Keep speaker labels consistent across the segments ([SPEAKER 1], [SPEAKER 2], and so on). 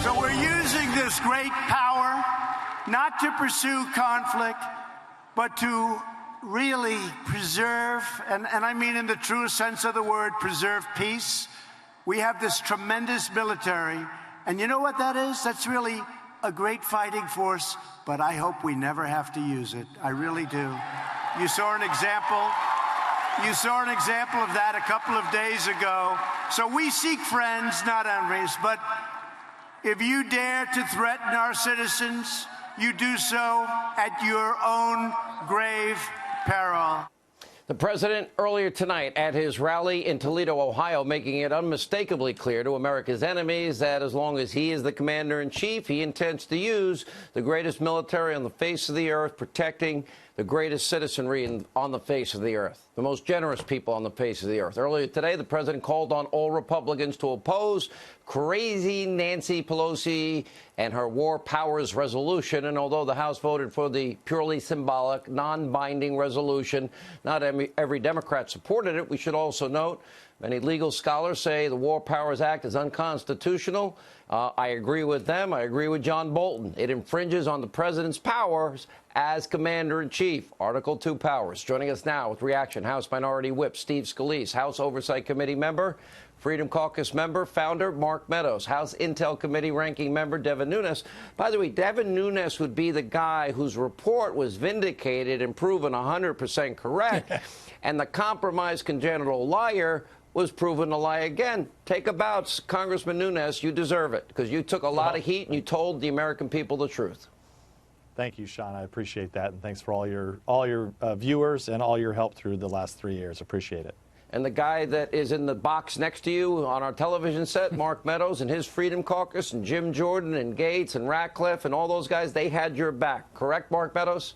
[SPEAKER 1] So we're using this great power not to pursue conflict, but to really preserve, and I mean in the truest sense of the word, preserve peace. We have this tremendous military, and you know what that is? That's really a great fighting force, but I hope we never have to use it. I really do. You saw an example. You saw an example of that a couple of days ago. So we seek friends, not enemies, but if you dare to threaten our citizens, you do so at your own grave peril.
[SPEAKER 2] The president earlier tonight at his rally in Toledo, Ohio, making it unmistakably clear to America's enemies that as long as he is the commander-in-chief, he intends to use the greatest military on the face of the earth, protecting the greatest citizenry on the face of the earth, the most generous people on the face of the earth. Earlier today, the president called on all Republicans to oppose crazy Nancy Pelosi and her war powers resolution. And although the House voted for the purely symbolic, non-binding resolution, not every Democrat supported it. We should also note many legal scholars say the War Powers Act is unconstitutional. I agree with them. I agree with John Bolton. It infringes on the president's powers as commander-in-chief. Article 2 powers. Joining us now with reaction, House Minority Whip Steve Scalise, House Oversight Committee member, Freedom Caucus member, founder Mark Meadows, House Intel Committee ranking member Devin Nunes. By the way, Devin Nunes would be the guy whose report was vindicated and proven 100% correct, and the compromised congenital liar was proven to lie again. Take a bow, Congressman Nunes. You deserve it, because you took a lot of heat and you told the American people the truth.
[SPEAKER 3] Thank you, Sean. I appreciate that, and thanks for all your viewers and all your help through the last 3 years. Appreciate it.
[SPEAKER 2] And the guy that is in the box next to you on our television set, Mark Meadows and his Freedom Caucus, and Jim Jordan and Gates and Ratcliffe and all those guys, they had your back. Correct, Mark Meadows?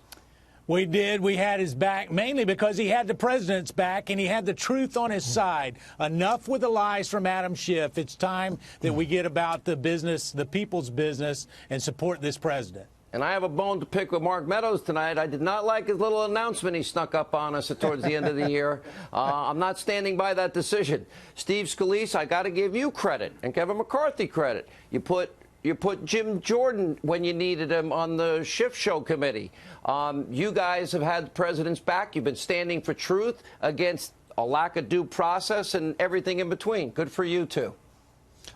[SPEAKER 4] We did. We had his back, mainly because he had the president's back and he had the truth on his side. Enough with the lies from Adam Schiff. It's time that we get about the business, the people's business, and support this president.
[SPEAKER 2] And I have a bone to pick with Mark Meadows tonight. I did not like his little announcement he snuck up on us towards the end of the year. I'm not standing by that decision. Steve Scalise, I got to give you credit, and Kevin McCarthy credit. You put Jim Jordan when you needed him on the Schiff Show committee. You guys have had the president's back. You've been standing for truth against a lack of due process and everything in between. Good for you, too.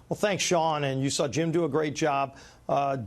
[SPEAKER 5] Well, thanks, Sean. And you saw Jim do a great job.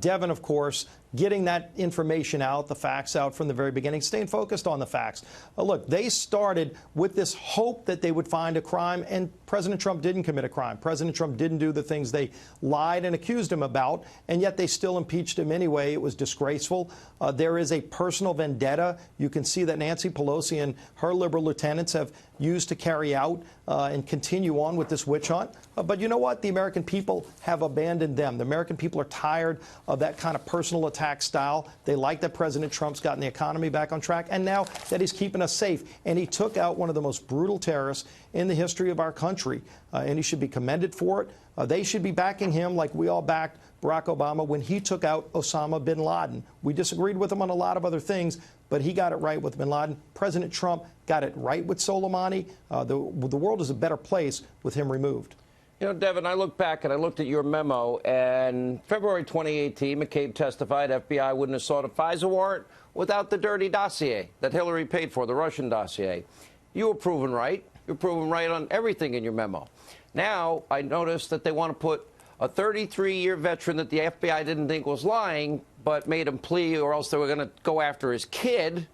[SPEAKER 5] Devin, of course, getting that information out, the facts out from the very beginning, staying focused on the facts. Look, they started with this hope that they would find a crime, and President Trump didn't commit a crime. President Trump didn't do the things they lied and accused him about, and yet they still impeached him anyway. It was disgraceful. There is a personal vendetta. You can see that Nancy Pelosi and her liberal lieutenants have used to carry out and continue on with this witch hunt. But you know what? The American people have abandoned them. The American people are tired of that kind of personal attack style. They like that President Trump's gotten the economy back on track, and now that he's keeping us safe. And he took out one of the most brutal terrorists in the history of our country, and he should be commended for it. They should be backing him like we all backed Barack Obama when he took out Osama bin Laden. We disagreed with him on a lot of other things, but he got it right with bin Laden. President Trump got it right with Soleimani. The world is a better place with him removed.
[SPEAKER 2] You know, Devin, I look back and I looked at your memo, and February 2018, McCabe testified FBI wouldn't have sought a FISA warrant without the dirty dossier that Hillary paid for, the Russian dossier. You were proven right. You were proven right on everything in your memo. Now, I noticed that they want to put a 33-year veteran that the FBI didn't think was lying, but made him plea, or else they were going to go after his kid,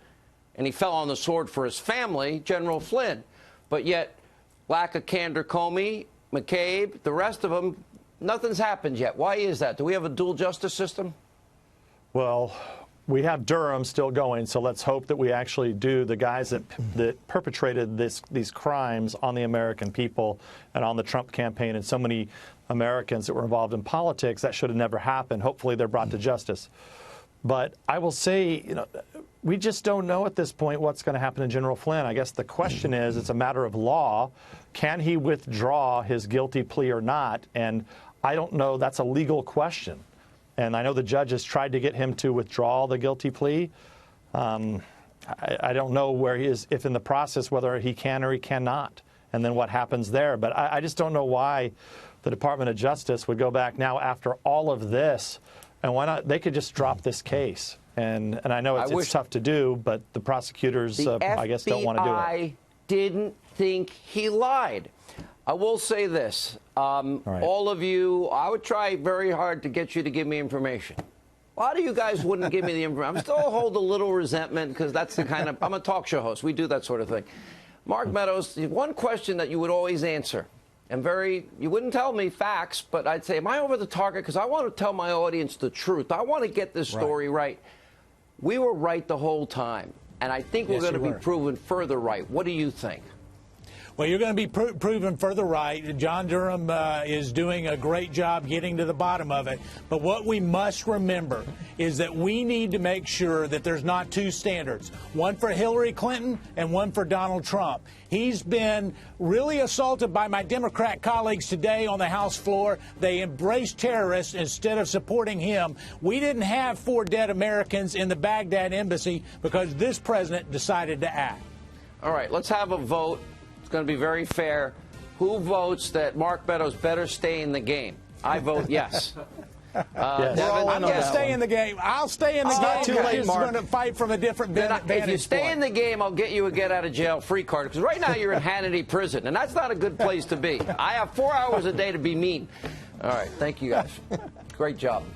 [SPEAKER 2] and he fell on the sword for his family, General Flynn. But yet, lack of candor, Comey, McCabe, the rest of them, nothing's happened yet. Why is that? Do we have a dual justice system?
[SPEAKER 3] Well, we have Durham still going, so let's hope that we actually do. The guys that perpetrated these crimes on the American people and on the Trump campaign and so many Americans that were involved in politics, that should have never happened. Hopefully they're brought to justice. But I will say, you know, we just don't know at this point what's going to happen to General Flynn. I guess the question is, it's a matter of law. Can he withdraw his guilty plea or not? And I don't know. That's a legal question. And I know the judge has tried to get him to withdraw the guilty plea. I don't know where he is, if in the process, whether he can or he cannot, and then what happens there. But I just don't know why the Department of Justice would go back now after all of this, and why not? They could just drop this case. And I know it's tough to do, but the prosecutors, I guess, don't want to do it.
[SPEAKER 2] I didn't think he lied. I will say this. All of you, I would try very hard to get you to give me information. A lot of you guys wouldn't give me the information. I still hold a little resentment because that's the kind of, I'm a talk show host. We do that sort of thing. Mark Meadows, one question that you would always answer, and you wouldn't tell me facts, but I'd say, am I over the target? Because I want to tell my audience the truth. I want to get this story right. We were right the whole time, and I think we're going to be proven further right. What do you think?
[SPEAKER 4] Well, you're going to be proven further right. John Durham is doing a great job getting to the bottom of it. But what we must remember is that we need to make sure that there's not two standards, one for Hillary Clinton and one for Donald Trump. He's been really assaulted by my Democrat colleagues today on the House floor. They embraced terrorists instead of supporting him. We didn't have 4 dead Americans in the Baghdad embassy because this president decided to act.
[SPEAKER 2] All right, let's have a vote. Going to be very fair. Who votes that Mark Meadows better stay in the game? I vote yes.
[SPEAKER 5] Yes.
[SPEAKER 2] Devin,
[SPEAKER 4] I'm going to stay in the game. I'll stay in the game.
[SPEAKER 5] Not too late,
[SPEAKER 4] I'm
[SPEAKER 5] Mark.
[SPEAKER 4] going to fight from a different vantage point.
[SPEAKER 2] If you stay in the game, I'll get you a get-out-of-jail-free card. Because right now you're in Hannity prison, and that's not a good place to be. I have 4 hours a day to be mean. All right, thank you guys. Great job.